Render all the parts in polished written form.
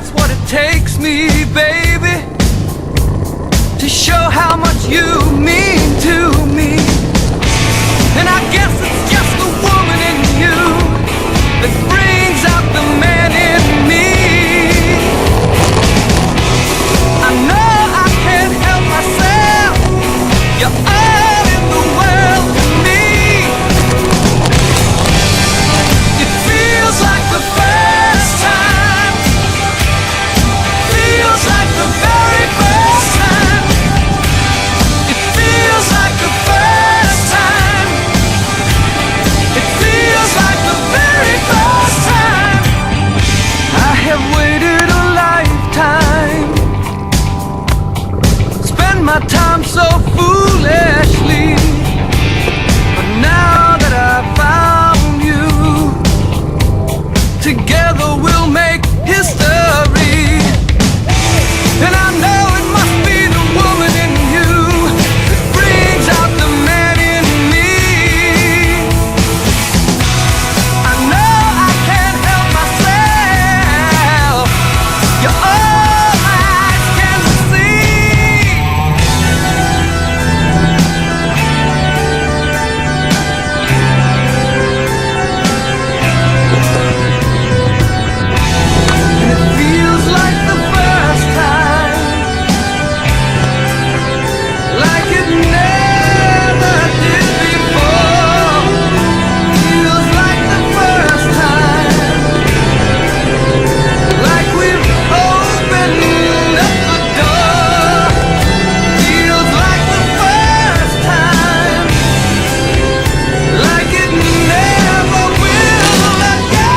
that's what it takes me, baby, to show how much you mean to me. And I guess it's just the woman in you that brings out the man in me. I know I can't help myself. You're all in the world to me. It feels like the first time. Feels like the very first time. It feels like the first time. It feels like the very first time. I have waited a lifetime, spend my time so foolishly, but now that I've found you, together we'll make history. And I know it must be the woman in you that brings out the man in me. I know I can't help myself. You're all eyes can see. And it feels like the first time, like it never did before. Feels like the first time, like we've opened up the door. Feels like the first time, like it never will again.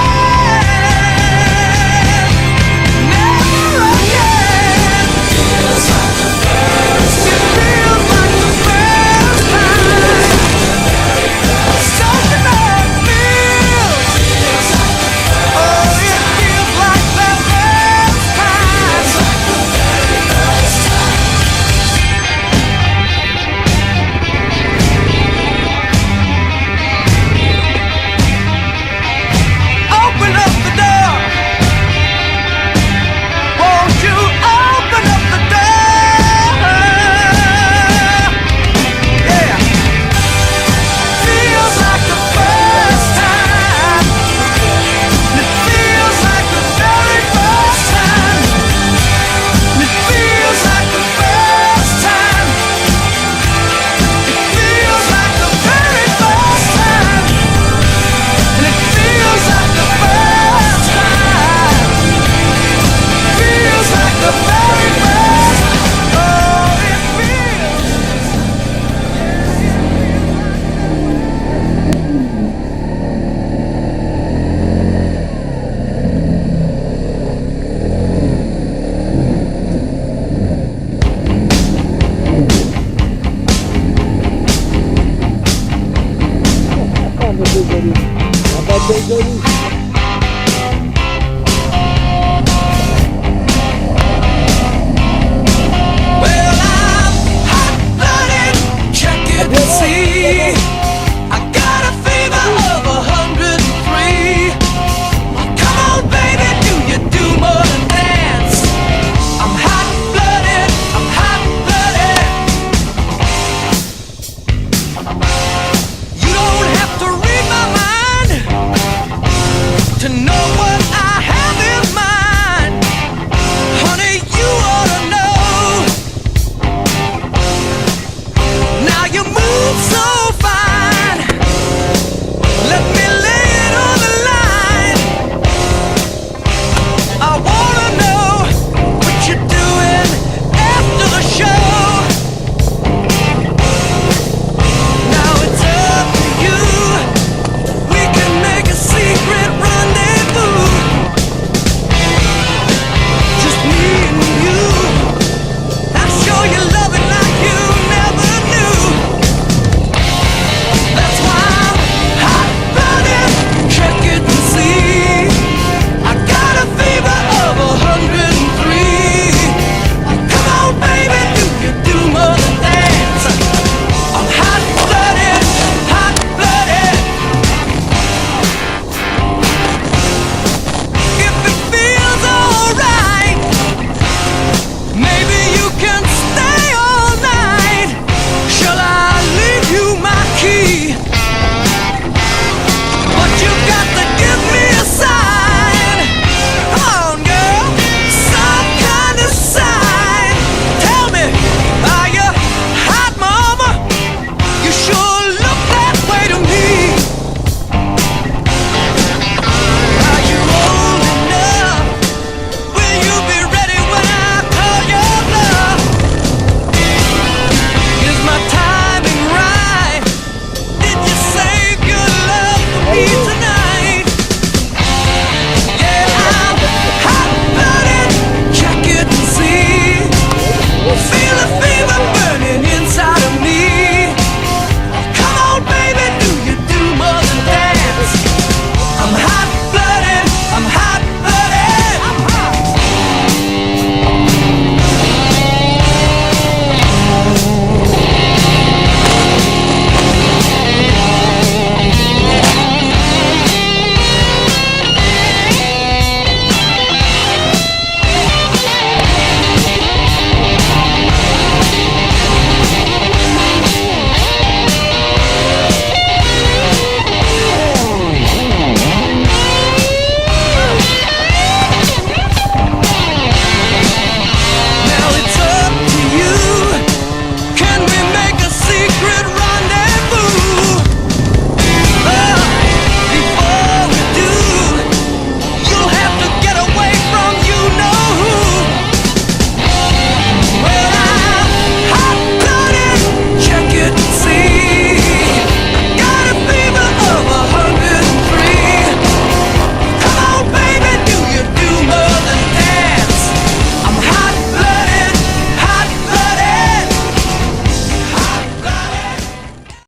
Never again. Feels like the first time. It feels like the first time. Something that feels. Oh, it feels like the first time. Open up the door. Won't you open up the door? Yeah. Feels like the first time. It feels like the very first time. It feels like the first time. It feels like the very first time. And it feels like the first time. Feels like the very first. Oh, it feels. Well, I'm hot-blooded, check it and see.